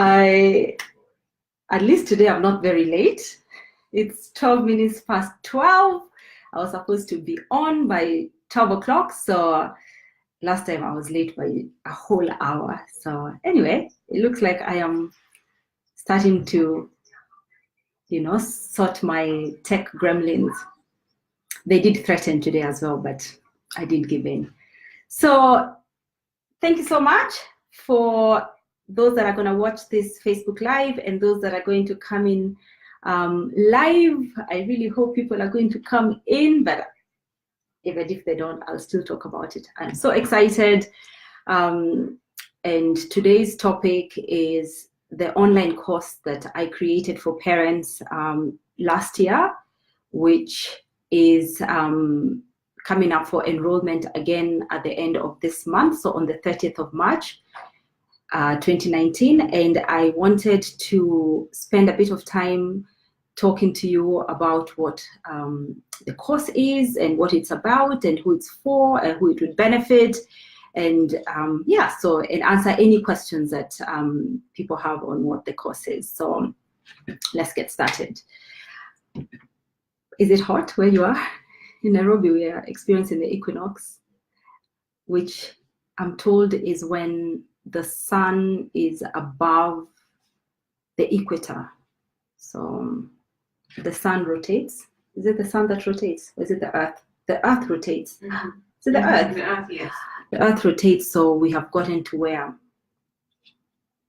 At least today I'm not very late. It's 12 minutes past 12. I was supposed to be on by 12 o'clock. So last time I was late by a whole hour. So anyway, it looks like I am starting to, sort my tech gremlins. They did threaten today as well, but I didn't give in. So thank you so much for those that are going to watch this Facebook Live and those that are going to come in live. I really hope people are going to come in, but even if they don't, I'll still talk about it. I'm so excited. And today's topic is the online course that I created for parents last year, which is coming up for enrollment again at the end of this month, so on the 30th of March, 2019. And I wanted to spend a bit of time talking to you about what the course is and what it's about and who it's for and who it would benefit. And and answer any questions that people have on what the course is. So let's get started. Is it hot where you are? In Nairobi, we are experiencing the equinox, which I'm told is when the sun is above the equator. So the sun rotates. Is it the sun that rotates? Or is it the earth? The earth rotates. Mm-hmm. Is it the earth? The earth, yes. The earth rotates, so we have gotten to where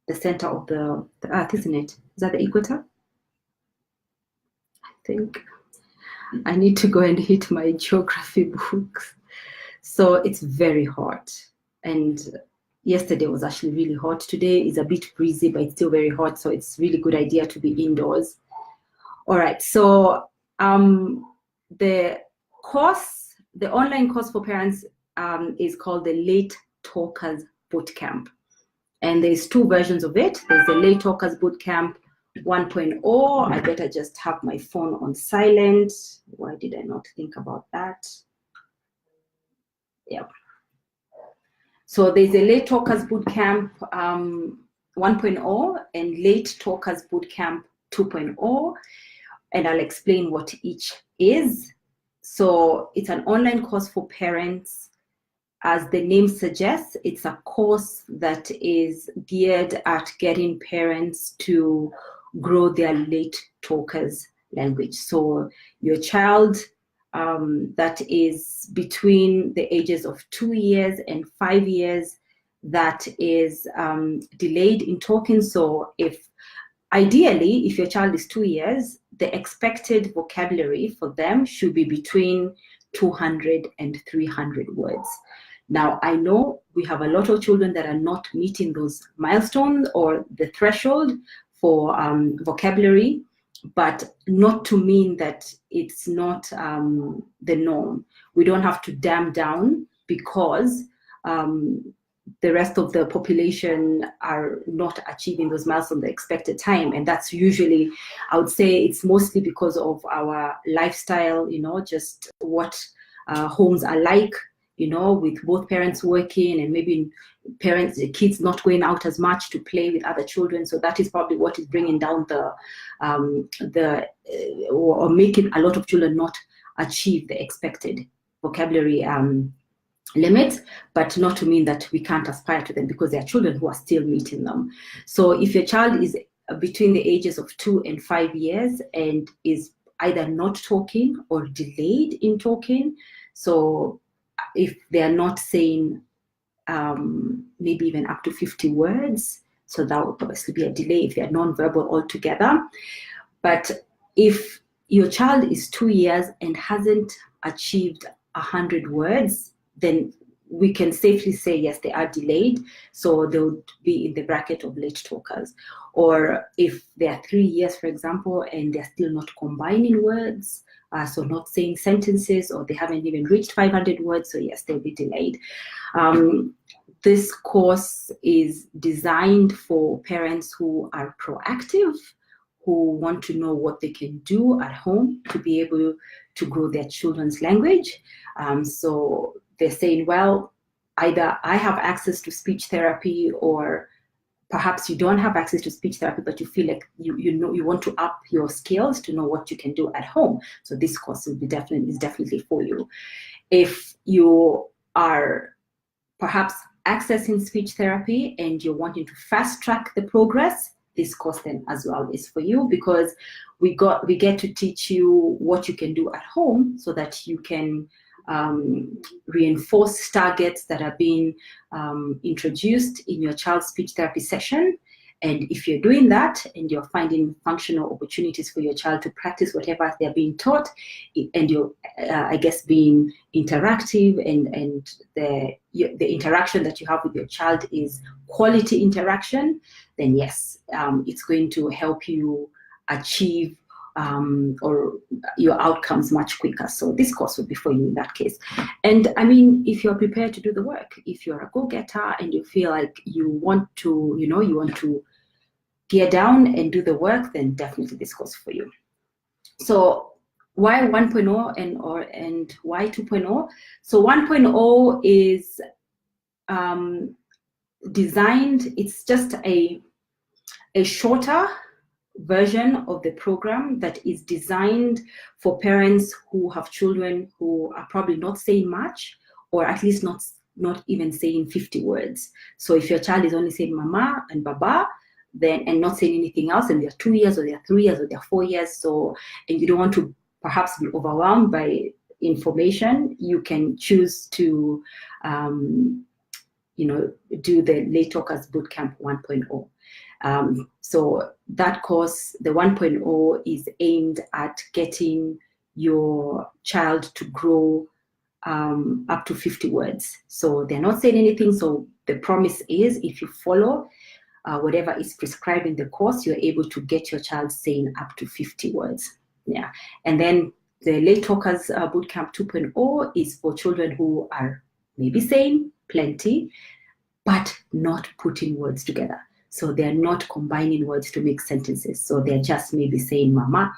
the center of the earth, isn't it? Is that the equator? I think I need to go and hit my geography books. So it's very hot. And yesterday was actually really hot. Today is a bit breezy, but it's still very hot. So it's really good idea to be indoors. All right. So the course, the online course for parents is called the Late Talkers Bootcamp. And there's two versions of it. There's the Late Talkers Bootcamp 1.0. I better just have my phone on silent. Why did I not think about that? Yeah. So there's a Late Talkers Bootcamp 1.0 and Late Talkers Bootcamp 2.0. And I'll explain what each is. So it's an online course for parents. As the name suggests, it's a course that is geared at getting parents to grow their late talkers language. So your child that is between the ages of 2 years and 5 years that is delayed in talking. So ideally, if your child is 2 years, the expected vocabulary for them should be between 200 and 300 words. Now, I know we have a lot of children that are not meeting those milestones or the threshold for vocabulary, but not to mean that it's not the norm. We don't have to damn down because the rest of the population are not achieving those milestones in the expected time. And that's usually, I would say it's mostly because of our lifestyle, just what homes are like, with both parents working and maybe kids not going out as much to play with other children. So that is probably what is bringing down or making a lot of children not achieve the expected vocabulary limits, but not to mean that we can't aspire to them because there are children who are still meeting them. So if your child is between the ages of 2 and 5 years and is either not talking or delayed in talking, so if they are not saying maybe even up to 50 words, so that would obviously be a delay if they are non-verbal altogether. But if your child is 2 years and hasn't achieved 100 words, then we can safely say, yes, they are delayed. So they would be in the bracket of late talkers. Or if they are 3 years, for example, and they're still not combining words, so not saying sentences, or they haven't even reached 500 words, so yes, they'll be delayed. This course is designed for parents who are proactive, who want to know what they can do at home to be able to grow their children's language. So they're saying, well, either I have access to speech therapy or perhaps you don't have access to speech therapy, but you feel like you want to up your skills to know what you can do at home. So this course is definitely for you. If you are perhaps accessing speech therapy and you're wanting to fast track the progress, this course then as well is for you, because we get to teach you what you can do at home so that you can reinforce targets that are being introduced in your child's speech therapy session. And if you're doing that and you're finding functional opportunities for your child to practice whatever they're being taught, and you're, I guess, being interactive, and the interaction that you have with your child is quality interaction, then yes, it's going to help you achieve or your outcomes much quicker. So this course would be for you in that case. And I mean, if you're prepared to do the work, if you're a go-getter and you feel like you want to gear down and do the work, then definitely this course for you. So why 1.0 and why 2.0? So 1.0 is designed, it's just a shorter version of the program that is designed for parents who have children who are probably not saying much, or at least not even saying 50 words. So if your child is only saying mama and baba, then, and not saying anything else, and they're 2 years or they're 3 years or they're 4 years, so, and you don't want to perhaps be overwhelmed by information, you can choose to do the Late Talkers Bootcamp 1.0. So that course, the 1.0, is aimed at getting your child to grow up to 50 words. So they're not saying anything. So the promise is, if you follow whatever is prescribed in the course, you're able to get your child saying up to 50 words. Yeah. And then the Late Talkers Bootcamp 2.0 is for children who are maybe saying plenty, but not putting words together. So they're not combining words to make sentences. So they're just maybe saying mama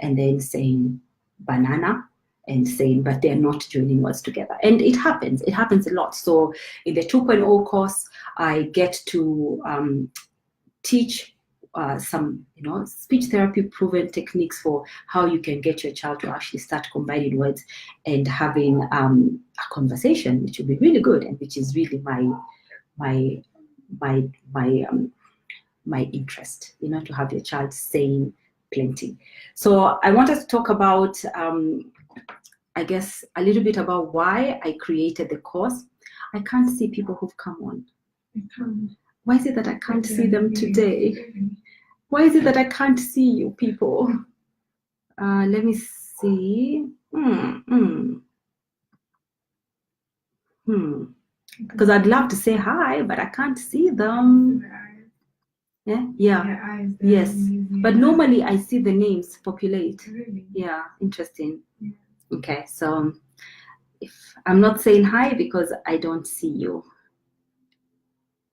and then saying banana and saying, but they're not joining words together. And it happens a lot. So in the 2.0 course, I get to teach some speech therapy proven techniques for how you can get your child to actually start combining words and having a conversation, which will be really good, and which is really my interest, to have your child saying plenty. So I want us to talk about, I guess, a little bit about why I created the course. I can't see people who've come on. Why is it that I can't see them today? Why is it that I can't see you people? Let me see. Because I'd love to say hi, but I can't see them. Yeah. Yes. But normally I see the names populate. Really? Yeah, interesting. Yeah. Okay, so if I'm not saying hi because I don't see you.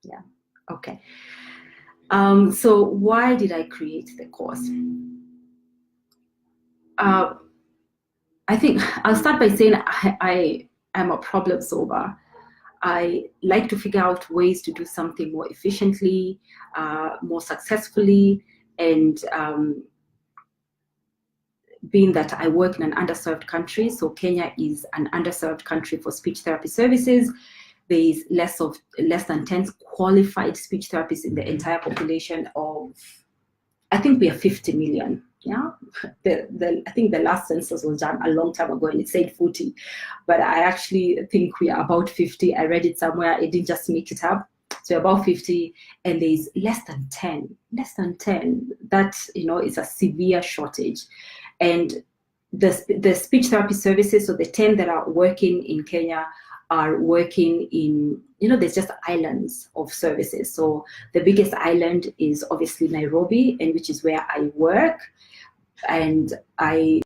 Yeah, okay. So why did I create the course? I think I'll start by saying I am a problem solver. I like to figure out ways to do something more efficiently, more successfully, and being that I work in an underserved country, so Kenya is an underserved country for speech therapy services. There is less than 10 qualified speech therapists in the entire population of, I think we are 50 million. Yeah, I think the last census was done a long time ago and it said 40, but I actually think we are about 50. I read it somewhere, I didn't just make it up. So about 50, and there is less than 10. That is a severe shortage. And the speech therapy services, so the 10 that are working in Kenya are working in, there's just islands of services. So the biggest island is obviously Nairobi, and which is where I work. And I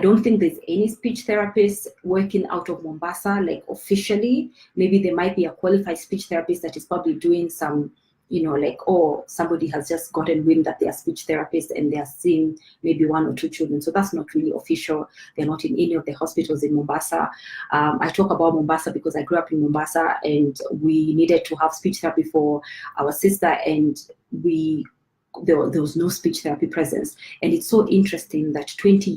don't think there's any speech therapists working out of Mombasa, like officially. Maybe there might be a qualified speech therapist that is probably doing some like, oh, somebody has just gotten wind that they are speech therapists and they are seeing maybe 1 or 2 children. So that's not really official. They're not in any of the hospitals in Mombasa. I talk about Mombasa because I grew up in Mombasa, and we needed to have speech therapy for our sister, and there was no speech therapy presence. And it's so interesting that 20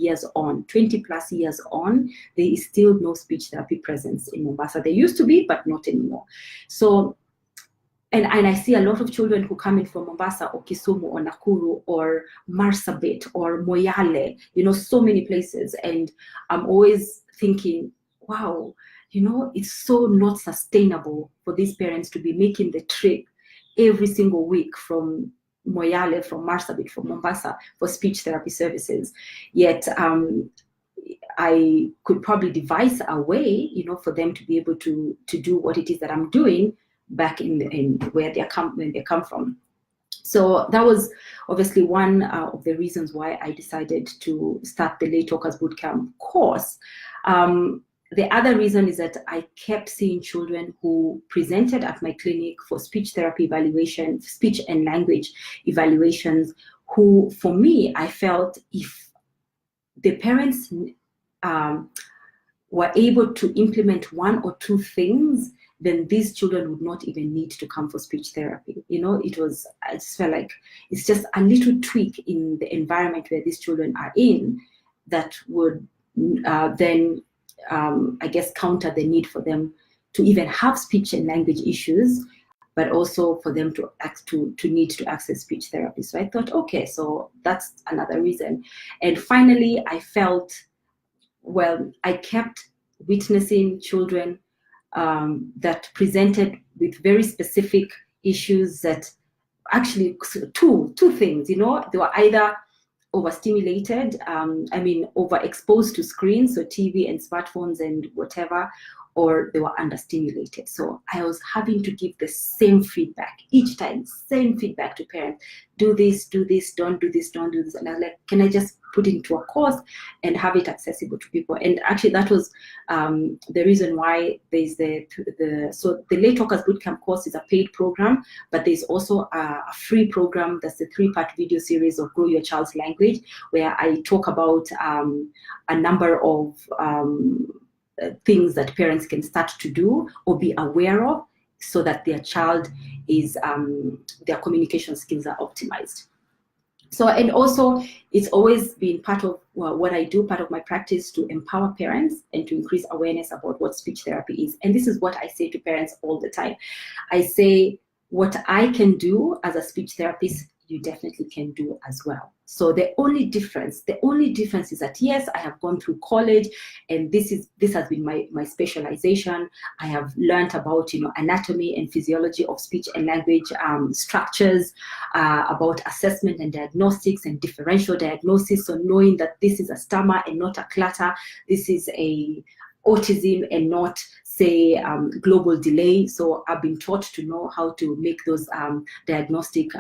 plus years on, there is still no speech therapy presence in Mombasa. There used to be, but not anymore. So, and I see a lot of children who come in from Mombasa or Kisumu or Nakuru or Marsabit or Moyale, so many places. And I'm always thinking, wow, it's so not sustainable for these parents to be making the trip every single week from Moyale, from Marsabit, from Mombasa for speech therapy services. Yet I could probably devise a way, for them to be able to do what it is that I'm doing back in where they come from. So that was obviously one of the reasons why I decided to start the Late Talkers Bootcamp course. The other reason is that I kept seeing children who presented at my clinic for speech therapy evaluation, speech and language evaluations, who, for me, I felt if the parents were able to implement 1 or 2 things, then these children would not even need to come for speech therapy. I just felt like it's just a little tweak in the environment where these children are in that would then I guess counter the need for them to even have speech and language issues, but also for them to need to access speech therapy. So I thought, okay, so that's another reason. And finally, I felt, well, I kept witnessing children that presented with very specific issues that actually two things, they were either overstimulated, overexposed to screens, so TV and smartphones and whatever, or they were understimulated. So I was having to give the same feedback each time, same feedback to parents. Do this, don't do this, don't do this. And I was like, can I just put it into a course and have it accessible to people? And actually that was the reason why there's so the Late Talkers Bootcamp course is a paid program, but there's also a free program that's a 3-part video series of Grow Your Child's Language, where I talk about a number of things that parents can start to do or be aware of so that their child is, their communication skills are optimized. So, and also it's always been part of what I do, part of my practice, to empower parents and to increase awareness about what speech therapy is. And this is what I say to parents all the time. I say, what I can do as a speech therapist, you definitely can do as well. So the only difference is that, yes, I have gone through college and this has been my specialization. I have learned about, anatomy and physiology of speech and language structures, about assessment and diagnostics and differential diagnosis. So knowing that this is a stammer and not a clutter, this is a autism and not, say, global delay. So I've been taught to know how to make those diagnostic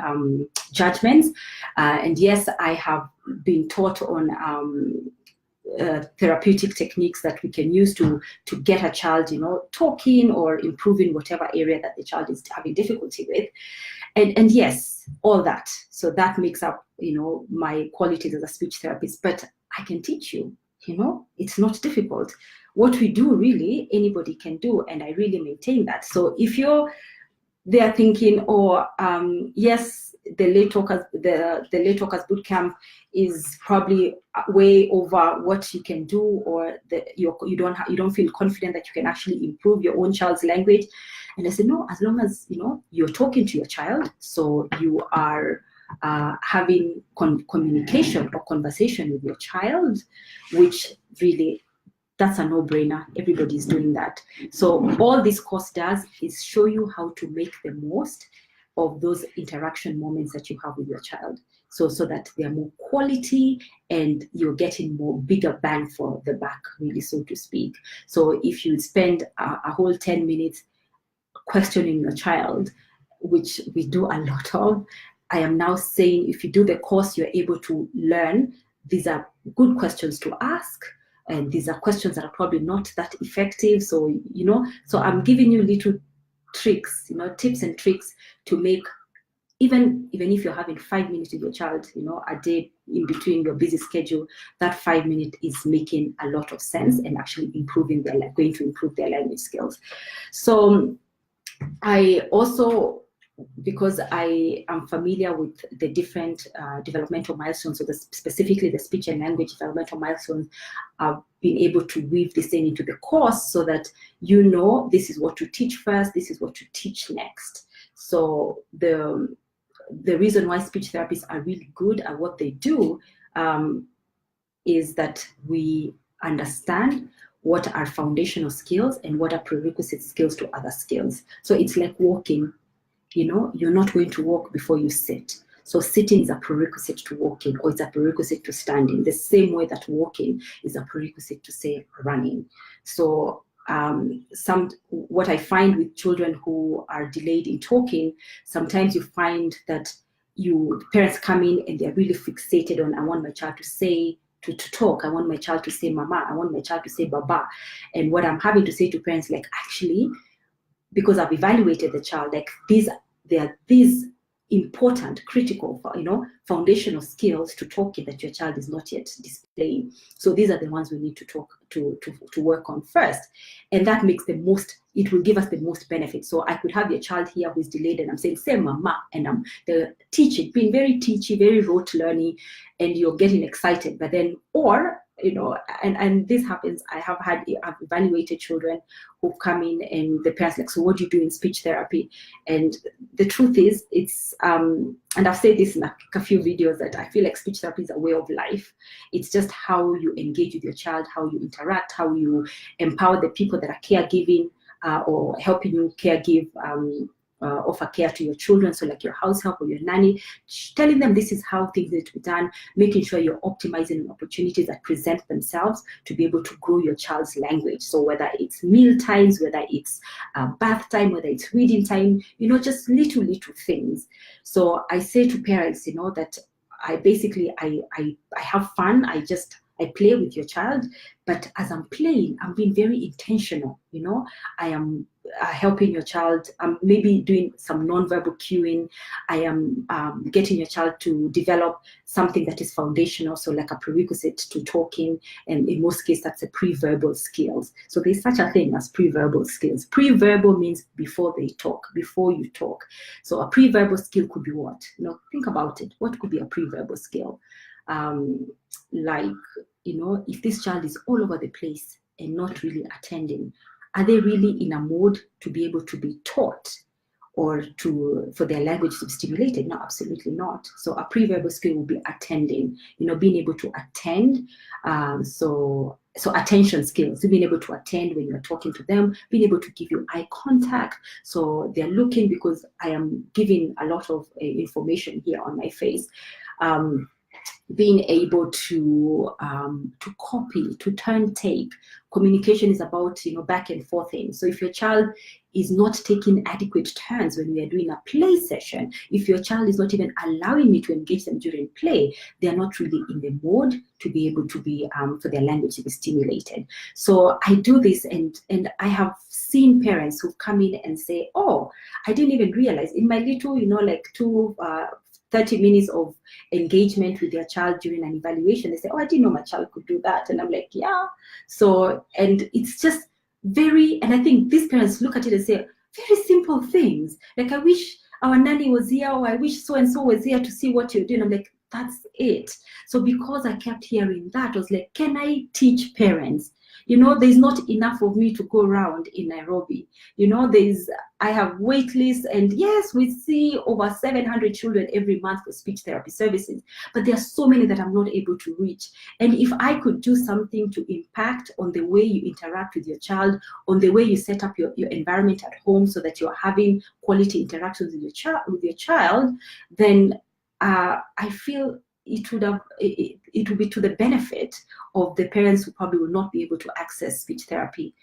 judgments. And yes, I have been taught on therapeutic techniques that we can use to get a child, talking or improving whatever area that the child is having difficulty with. And yes, all that. So that makes up, my qualities as a speech therapist. But I can teach you, it's not difficult. What we do, really, anybody can do, and I really maintain that. So if you're there thinking, yes, the Late Talkers Bootcamp is probably way over what you can do, or you don't feel confident that you can actually improve your own child's language. And I said, no, as long as you're talking to your child, so you are having communication or conversation with your child, which really, that's a no-brainer. Everybody's doing that. So all this course does is show you how to make the most of those interaction moments that you have with your child, so that they're more quality and you're getting more bigger bang for the buck, really, so to speak. So if you spend a whole 10 minutes questioning your child, which we do a lot of, I am now saying, if you do the course, you're able to learn these are good questions to ask. And these are questions that are probably not that effective. So, so I'm giving you little tricks, tips and tricks to make even if you're having 5 minutes with your child, a day in between your busy schedule, that 5 minutes is making a lot of sense and actually going to improve their language skills. So I also, because I am familiar with the different developmental milestones, so specifically the speech and language developmental milestones, I've been able to weave this into the course so that this is what to teach first, this is what to teach next. So the reason why speech therapists are really good at what they do is that we understand what are foundational skills and what are prerequisite skills to other skills. So it's like walking. You're not going to walk before you sit. So sitting is a prerequisite to walking, or it's a prerequisite to standing, the same way that walking is a prerequisite to, say, running. So what I find with children who are delayed in talking, sometimes you find that parents come in and they're really fixated on, I want my child to say, to talk, I want my child to say mama, I want my child to say baba. And what I'm having to say to parents, like, actually, because I've evaluated the child, like, there are these important, critical, foundational skills to talking that your child is not yet displaying. So these are the ones we need to work on first. And that makes it will give us the most benefit. So I could have your child here who is delayed and I'm saying, say mama, and I'm teaching, being very teachy, very rote learning, and you're getting excited, but then, and this happens. I've evaluated children who've come in and the parents like, so what do you do in speech therapy? And the truth is, it's, and I've said this in a few videos, that I feel like speech therapy is a way of life. It's just how you engage with your child, how you interact, how you empower the people that are caregiving or helping you offer care to your children, so like your house help or your nanny, telling them this is how things need to be done, making sure you're optimizing opportunities that present themselves to be able to grow your child's language. So whether it's meal times, whether it's bath time, whether it's reading time, just little things. So I say to parents, that I have fun. I play with your child, but as I'm playing, I'm being very intentional. I am helping your child. I'm maybe doing some nonverbal cueing. I am getting your child to develop something that is foundational, so like a prerequisite to talking, and in most cases, that's a pre-verbal skills. So there's such a thing as pre-verbal skills. Pre-verbal means before they talk, before you talk. So a pre-verbal skill could be what? Think about it. What could be a pre-verbal skill? If this child is all over the place and not really attending, are they really in a mode to be able to be taught or for their language to be stimulated? No, absolutely not. So a pre-verbal skill will be attending, being able to attend. So attention skills, being able to attend when you're talking to them, being able to give you eye contact. So they're looking, because I am giving a lot of information here on my face. Being able to copy, to turn take. Communication is about back and forth things. So if your child is not taking adequate turns when we are doing a play session, if your child is not even allowing me to engage them during play, they are not really in the mode to be able to be for their language to be stimulated. So I do this, and I have seen parents who've come in and say, oh, I didn't even realize in my little 30 minutes of engagement with their child during an evaluation, they say, oh, I didn't know my child could do that. And I'm like, yeah. So, and it's just and I think these parents look at it and say, very simple things. Like, I wish our nanny was here, or I wish so-and-so was here to see what you're doing. I'm like, that's it. So because I kept hearing that, I was like, can I teach parents? There's not enough of me to go around in Nairobi. I have wait lists, and yes, we see over 700 children every month for speech therapy services, but there are so many that I'm not able to reach. And if I could do something to impact on the way you interact with your child, on the way you set up your environment at home so that you're having quality interactions with your child, then I feel it would be to the benefit of the parents who probably will not be able to access speech therapy,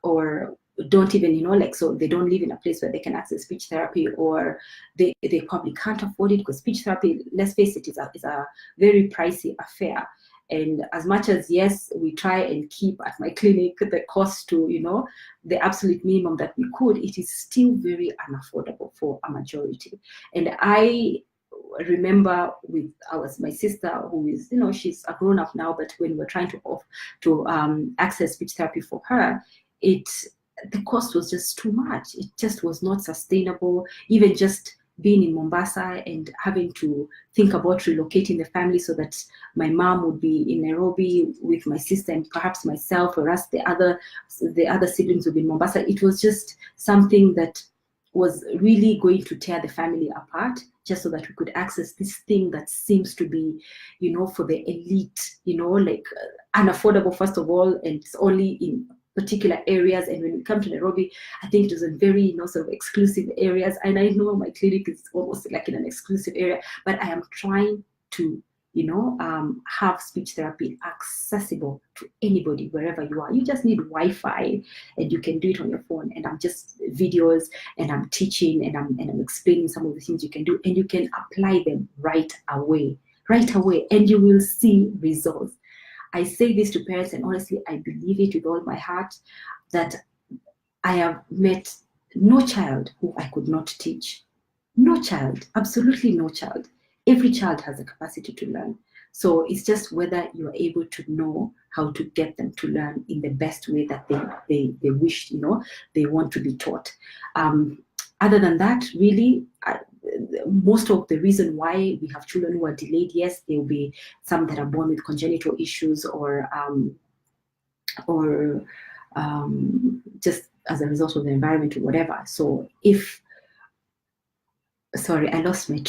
or don't even, so they don't live in a place where they can access speech therapy, or they probably can't afford it, because speech therapy, let's face it, is a very pricey affair. And as much as, yes, we try and keep at my clinic the cost to, the absolute minimum that we could, it is still very unaffordable for a majority. And I remember with my sister, who is, she's a grown up now, but when we're trying to access speech therapy for her, the cost was just too much. It just was not sustainable. Even just being in Mombasa and having to think about relocating the family so that my mom would be in Nairobi with my sister and perhaps myself, or us, the other siblings would be in Mombasa. It was just something that was really going to tear the family apart, just so that we could access this thing that seems to be, for the elite, like unaffordable, first of all, and it's only in particular areas. And when we come to Nairobi, I think it was in very, sort of exclusive areas. And I know my clinic is almost like in an exclusive area, but I am trying to, have speech therapy accessible to anybody, wherever you are. You just need Wi-Fi and you can do it on your phone. And I'm just videos and I'm teaching and I'm explaining some of the things you can do, and you can apply them right away, and you will see results. I say this to parents, and honestly, I believe it with all my heart, that I have met no child who I could not teach. No child, absolutely no child. Every child has a capacity to learn. So it's just whether you are able to know how to get them to learn in the best way that they wish, they want to be taught. Other than that, really, most of the reason why we have children who are delayed, yes, there will be some that are born with congenital issues or just as a result of the environment or whatever. So sorry, I lost my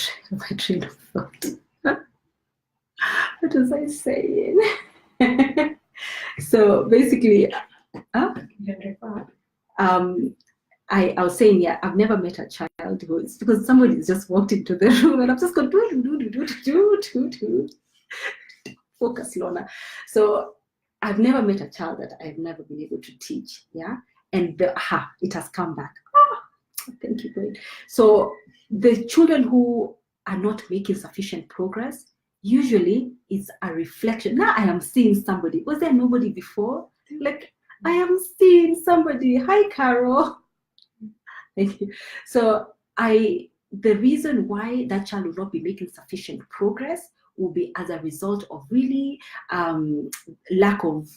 train of thought. What was I saying? So basically, I was saying, yeah, I've never met a child who is, because somebody's just walked into the room and I've just gone do. Focus, Lorna. So I've never met a child that I've never been able to teach, yeah? And it has come back. Thank you, great. So the children who are not making sufficient progress usually is a reflection. Now I am seeing somebody. Was there nobody before? Like, I am seeing somebody. Hi, Carol. Thank you. So the reason why that child will not be making sufficient progress will be as a result of really lack of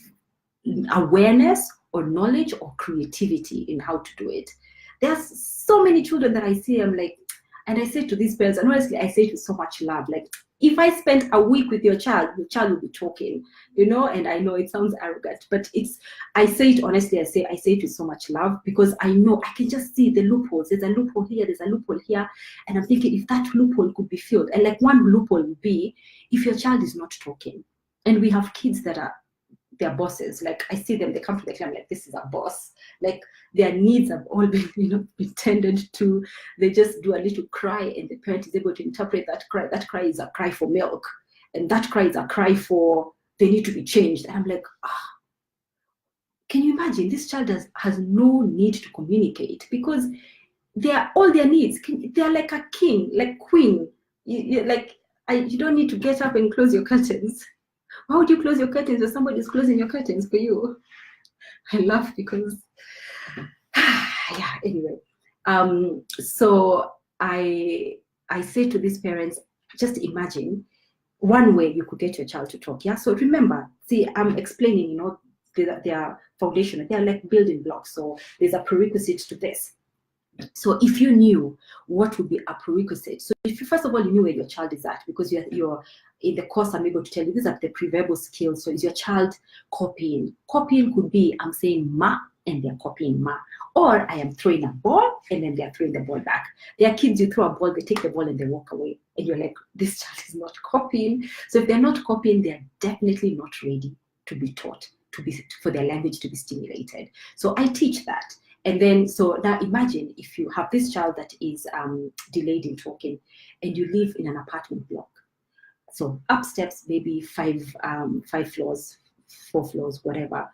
awareness or knowledge or creativity in how to do it. There's so many children that I see, I'm like, and I say to these parents, and honestly, I say it with so much love, like, if I spent a week with your child will be talking, and I know it sounds arrogant, but I say it honestly, I say it with so much love, because I know I can just see the loopholes. There's a loophole here, there's a loophole here, and I'm thinking if that loophole could be filled, and like one loophole would be if your child is not talking. And we have kids that are their bosses. Like, I see them, they come to the clinic, like, this is a boss. Like, their needs have all been, been tended to. They just do a little cry, and the parent is able to interpret that cry. That cry is a cry for milk, and that cry is a cry for they need to be changed. And I'm like, can you imagine? This child has no need to communicate, because they are all their needs. They are like a king, like queen. You don't need to get up and close your curtains. Why would you close your curtains when somebody's closing your curtains for you? I laugh because, yeah, anyway. So I say to these parents, just imagine one way you could get your child to talk. Yeah. So remember, see, I'm explaining, they are foundational. They are like building blocks. So there's a prerequisite to this. So if you knew what would be a prerequisite, so if you, first of all, you knew where your child is at, because you're in the course, I'm able to tell you these are the preverbal skills. So is your child copying? Copying could be, I'm saying ma, and they're copying ma. Or I am throwing a ball, and then they're throwing the ball back. There are kids, you throw a ball, they take the ball and they walk away. And you're like, this child is not copying. So if they're not copying, they're definitely not ready to be taught, for their language to be stimulated. So I teach that. And then, so now imagine if you have this child that is delayed in talking, and you live in an apartment block. So up steps, maybe 5 floors, 4 floors, whatever.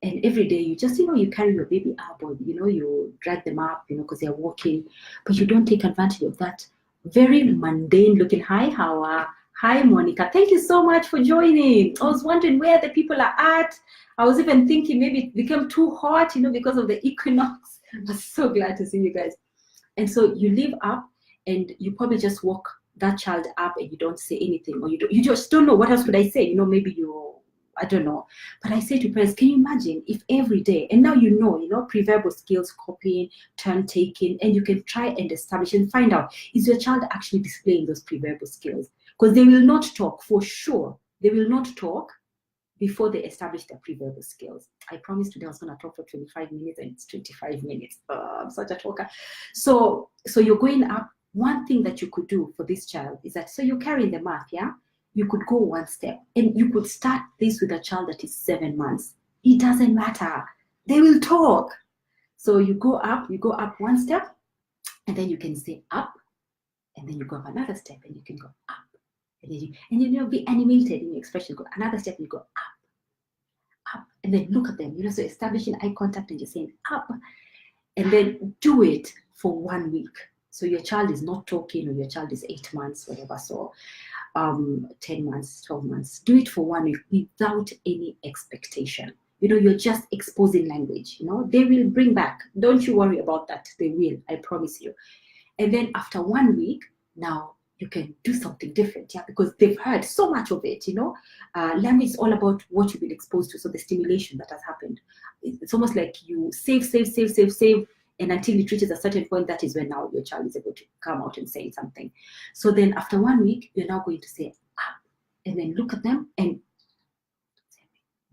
And every day you just, you carry your baby up, or, you drag them up, because they're walking, but you don't take advantage of that very mundane looking, hi, how Hi, Monica. Thank you so much for joining. I was wondering where the people are at. I was even thinking maybe it became too hot, because of the equinox. I'm so glad to see you guys. And so you leave up and you probably just walk that child up and you don't say anything, or you just don't know what else could I say. Maybe I don't know. But I say to parents, can you imagine if every day, and now pre-verbal skills, copying, turn taking, and you can try and establish and find out, is your child actually displaying those pre-verbal skills? Because they will not talk, for sure. They will not talk before they establish their pre-verbal skills. I promised today I was going to talk for 25 minutes and it's 25 minutes. I'm such a talker. So you're going up. One thing that you could do for this child is that, so you're carrying the math, yeah? You could go one step and you could start this with a child that is 7 months. It doesn't matter. They will talk. So you go up one step and then you can say up, and then you go up another step and you can go up. And then be animated in your expression. Go another step, you go up, and then look at them. So establishing eye contact and just saying up, and then do it for 1 week. So your child is not talking, or your child is 8 months, whatever. So 10 months, 12 months. Do it for 1 week without any expectation. You're just exposing language. They will bring back. Don't you worry about that. They will, I promise you. And then after 1 week, now you can do something different, yeah, because they've heard so much of it, Language is all about what you've been exposed to, so the stimulation that has happened. It's almost like you save, and until it reaches a certain point, that is when now your child is able to come out and say something. So then after 1 week, you're now going to say up, and then look at them and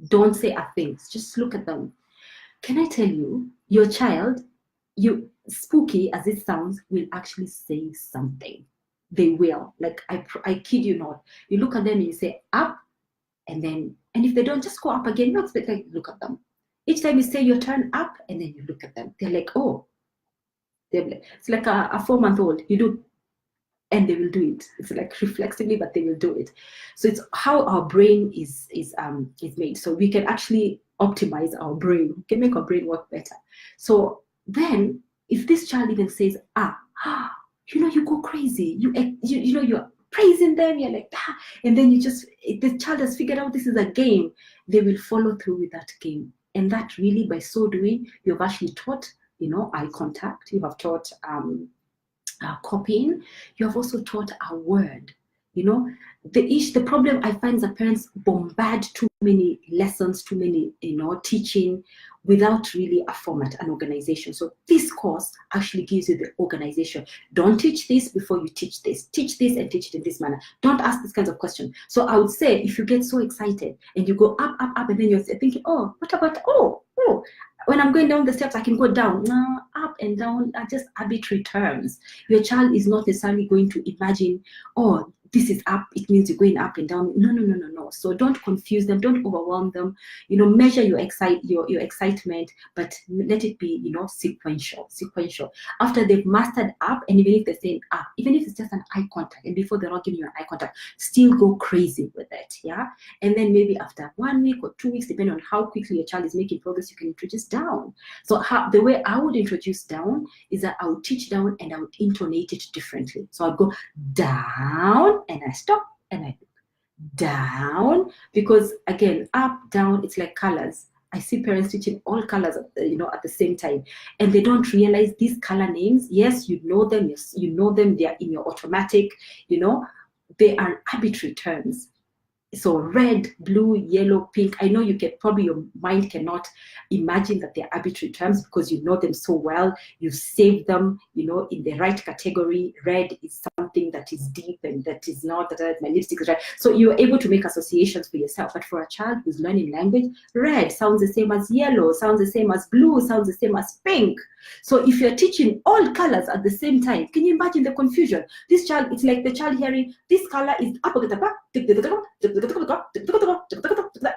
don't say a thing, just look at them. Can I tell you, your child, spooky as it sounds, will actually say something. They will. Like, I kid you not. You look at them and you say up, and if they don't, just go up again. No, expect, like, look at them. Each time you say your turn up, and then you look at them. They're like, oh. It's like a 4-month-old. You do, and they will do it. It's like reflexively, but they will do it. So it's how our brain is made. So we can actually optimize our brain. We can make our brain work better. So then, if this child even says you go crazy. You're praising them. You're like, and then the child has figured out this is a game. They will follow through with that game, and that really, by so doing, you've actually taught, eye contact. You have taught copying. You have also taught a word. The problem I find is that parents bombard too many lessons, too many, teaching without really a format, an organization. So this course actually gives you the organization. Don't teach this before you teach this. Teach this and teach it in this manner. Don't ask these kinds of questions. So I would say, if you get so excited and you go up, and then you're thinking, oh, what about, when I'm going down the steps, I can go down. No, up and down are just arbitrary terms. Your child is not necessarily going to imagine, oh, this is up, it means you're going up and down. No. So don't confuse them, don't overwhelm them. Measure your excitement, but let it be, sequential. After they've mastered up, and even if they're saying up, even if it's just an eye contact, and before they're not giving you an eye contact, still go crazy with it, yeah? And then maybe after 1 week or 2 weeks, depending on how quickly your child is making progress, you can introduce down. So the way I would introduce down is that I would teach down and I would intonate it differently. So I'd go down, and I stop, and I down, because again, up, down, it's like colors. I see parents teaching all colors at the same time, and they don't realize these color names. Yes, you know them. Yes, you know them. They are in your automatic. They are arbitrary terms. So red, blue, yellow, pink. I know your mind cannot imagine that they're arbitrary terms because you know them so well. You save them, in the right category. Red is something that is deep and that is not, that my lipstick is red. So you're able to make associations for yourself. But for a child who's learning language, red sounds the same as yellow, sounds the same as blue, sounds the same as pink. So if you're teaching all colors at the same time, can you imagine the confusion? This child, it's like the child hearing, this color is up,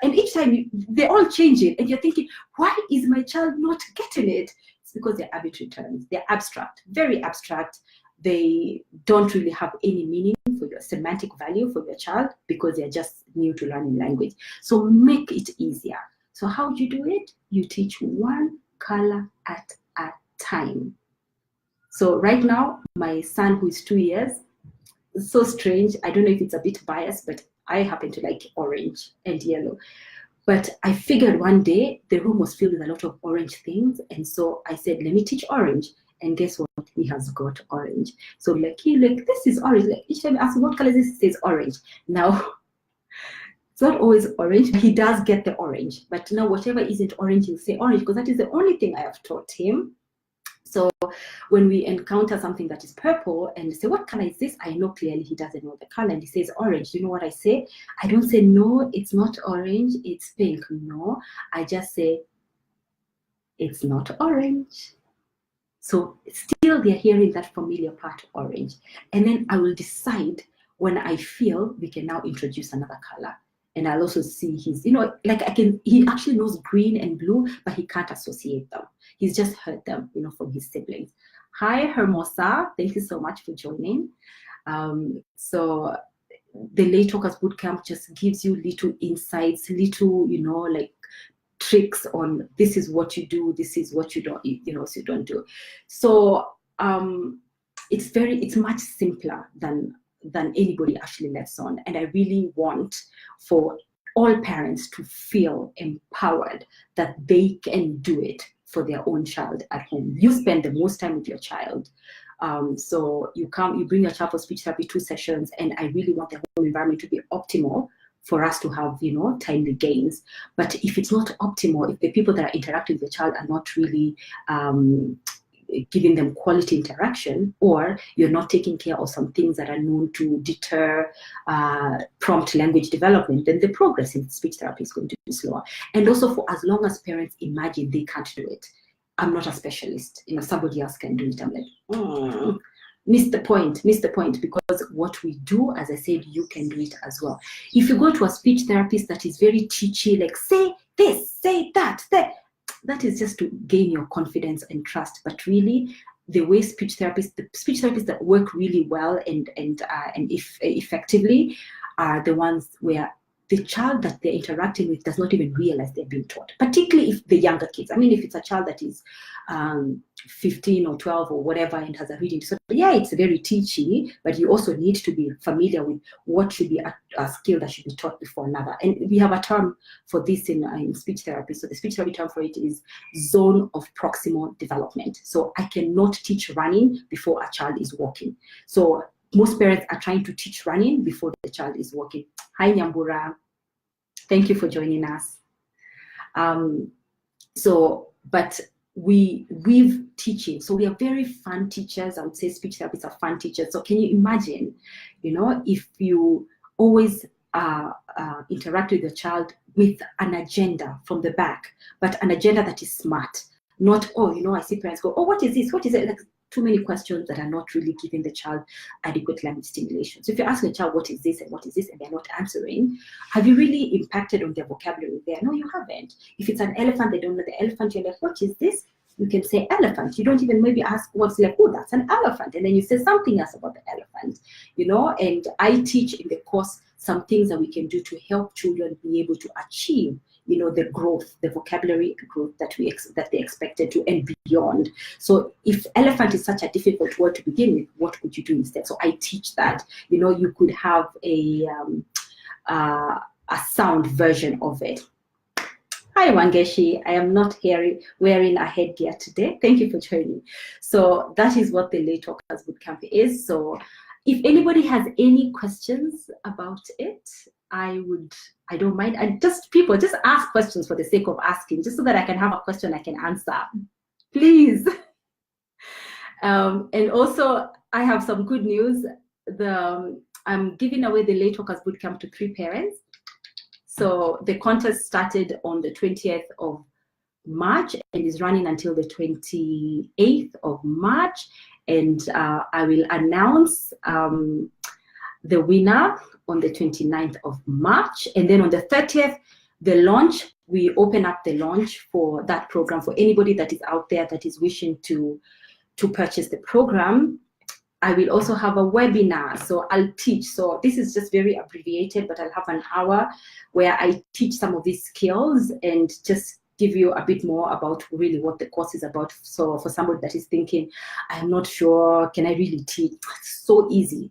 and each time they're all changing, and you're thinking, why is my child not getting it? It's because they're arbitrary terms. They're abstract, very abstract. They don't really have any meaning for your semantic value for your child because they're just new to learning language. So make it easier. So how do you do it? You teach one color at a time. So right now, my son, who is 2 years, so strange. I don't know if it's a bit biased, but I happen to like orange and yellow. But I figured one day the room was filled with a lot of orange things. And so I said, let me teach orange. And guess what? He has got orange. So like, this is orange. Like each time I ask him, what color is this? He says orange. Now, it's not always orange. He does get the orange. But now whatever isn't orange, he'll say orange, because that is the only thing I have taught him. So when we encounter something that is purple and say, what color is this? I know clearly he doesn't know the color, and he says orange. You know what I say? I don't say, no, it's not orange, it's pink. No, I just say, it's not orange. So still they're hearing that familiar part, orange. And then I will decide when I feel we can now introduce another color. And I'll also see his, like he actually knows green and blue, but he can't associate them. He's just heard them, from his siblings. Hi, Hermosa. Thank you so much for joining. So the Late Talkers Bootcamp just gives you little insights, little, like tricks on this is what you do, this is what you don't, so you don't do. So it's much simpler than anybody actually lets on. And I really want for all parents to feel empowered that they can do it for their own child at home. You spend the most time with your child. So you bring your child for speech therapy 2 sessions, and I really want the whole environment to be optimal for us to have, timely gains. But if it's not optimal, if the people that are interacting with the child are not really giving them quality interaction, or you're not taking care of some things that are known to deter prompt language development, then the progress in speech therapy is going to be slower. And also, for as long as parents imagine they can't do it, I'm not a specialist, somebody else can do it. I'm like, missed the point, because what we do, as I said, you can do it as well. If you go to a speech therapist that is very teachy, like say this, say that, that is just to gain your confidence and trust. But really, the way the speech therapists that work really well and effectively are the ones where the child that they're interacting with does not even realize they're being taught, particularly if the younger kids. I mean, if it's a child that is 15 or 12 or whatever and has a reading disorder, yeah, it's very teachy, but you also need to be familiar with what should be a skill that should be taught before another. And we have a term for this in speech therapy. So the speech therapy term for it is zone of proximal development. So I cannot teach running before a child is walking. So most parents are trying to teach running before the child is walking. Hi, Nyambura. Thank you for joining us. But we've teaching. So we are very fun teachers. I would say speech therapists are fun teachers. So can you imagine, if you always interact with your child with an agenda from the back, but an agenda that is smart, not, I see parents go, what is this? What is it? Like, too many questions that are not really giving the child adequate language stimulation. So if you're asking a child, what is this and what is this, and they're not answering, have you really impacted on their vocabulary there? No, you haven't. If it's an elephant, they don't know the elephant, you're like, what is this? You can say elephant. You don't even maybe ask what's like, oh, that's an elephant. And then you say something else about the elephant, and I teach in the course some things that we can do to help children be able to achieve the growth, the vocabulary growth that they expected to, and beyond. So if elephant is such a difficult word to begin with, what could you do instead? So I teach that, you could have a sound version of it. Hi, Wangeshi. I am not wearing a headgear today. Thank you for joining. So that is what the Late Talkers Bootcamp is. So if anybody has any questions about it, I don't mind. And just ask questions for the sake of asking, just so that I can have a question I can answer, please. And also, I have some good news. I'm giving away the Late Talkers Bootcamp to 3 parents. So the contest started on the 20th of March and is running until the 28th of March. And I will announce the winner on the 29th of March. And then on the 30th, we open up the launch for that program for anybody that is out there that is wishing to purchase the program. I will also have a webinar, so I'll teach. So this is just very abbreviated, but I'll have an hour where I teach some of these skills and just give you a bit more about really what the course is about. So for somebody that is thinking, I'm not sure, can I really teach? It's so easy.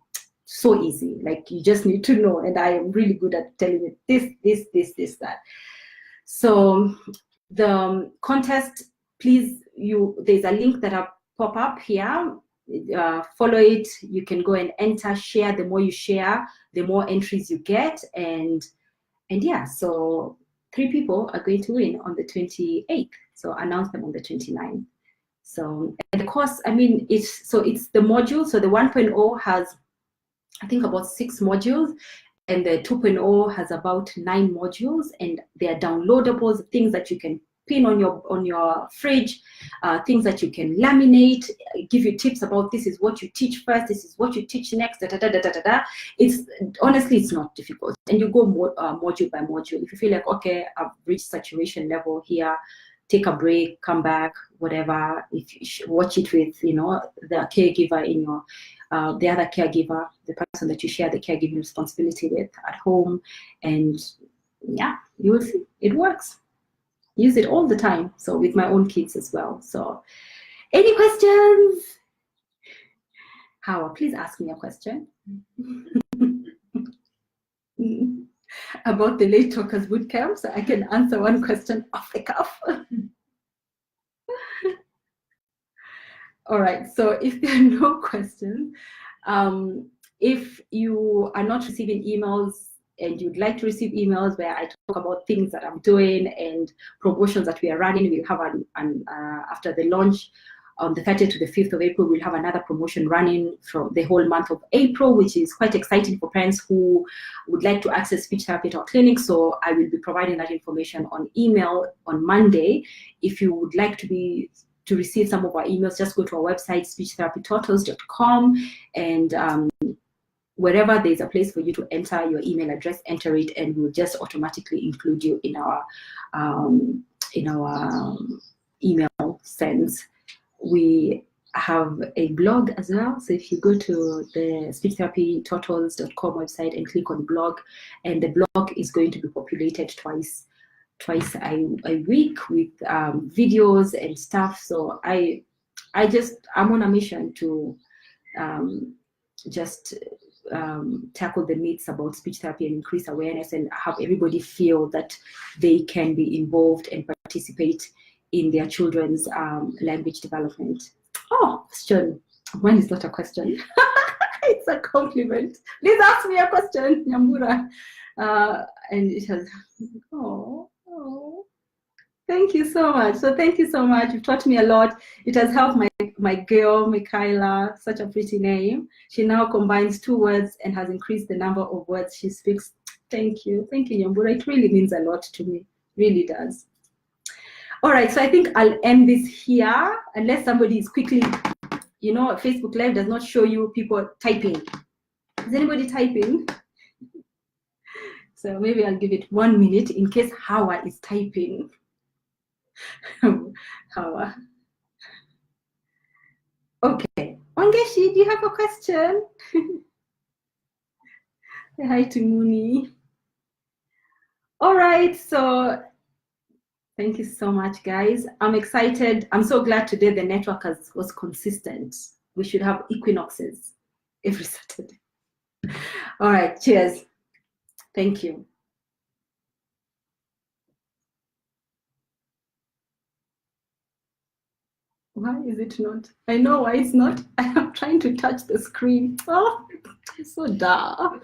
so easy. Like, you just need to know, and I am really good at telling you this, that. So the contest, please, there's a link that I'll pop up here. Follow it. You can go and enter, share. The more you share, the more entries you get, and yeah, so 3 people are going to win on the 28th. So announce them on the 29th. So, and the course, I mean, it's the module. So the 1.0 has, I think, about 6 modules, and the 2.0 has about 9 modules, and they are downloadables, things that you can pin on your fridge, things that you can laminate, give you tips about this is what you teach first, this is what you teach next, da da da da da da. It's honestly, it's not difficult, and you go module by module. If you feel like, okay, I've reached saturation level here, take a break, come back, whatever. If you watch it with, you know, the caregiver in your the other caregiver, the person that you share the caregiving responsibility with at home, and yeah, you will see it works. Use it all the time. So with my own kids as well. So any questions? Hawa, please ask me a question. About the late talkers bootcamp, so I can answer one question off the cuff. All right, so if there are no questions, if you are not receiving emails and you'd like to receive emails where I talk about things that I'm doing and promotions that we are running, we'll have after the launch on the 30th to the 5th of April, we'll have another promotion running for the whole month of April, which is quite exciting for parents who would like to access speech therapy at our clinic. So I will be providing that information on email on Monday. If you would like to receive some of our emails, just go to our website, speechtherapytotals.com, and wherever there's a place for you to enter your email address, enter it, and we'll just automatically include you in our email sends. We have a blog as well, so if you go to the speechtherapytotals.com website and click on blog, and the blog is going to be populated twice a week with videos and stuff. So I'm on a mission to tackle the myths about speech therapy and increase awareness, and have everybody feel that they can be involved and participate in their children's language development. Oh, question. Mine is not a question. It's a compliment. Please ask me a question, Nyambura. And it has, oh. Thank you so much. So thank you so much. You've taught me a lot. It has helped my girl, Michaela, such a pretty name. She now combines 2 words and has increased the number of words she speaks. Thank you. Thank you, Nyambura. It really means a lot to me. Really does. All right, so I think I'll end this here, unless somebody is quickly, you know, Facebook Live does not show you people typing. Is anybody typing? So maybe I'll give it 1 minute in case Hawa is typing. Hawa. Okay. Wangeshi, do you have a question? Say hi to Muni. All right, so thank you so much, guys. I'm excited. I'm so glad today the network was consistent. We should have equinoxes every Saturday. All right, cheers. Thank you. Why is it not? I know why it's not. I am trying to touch the screen. Oh, it's so dark.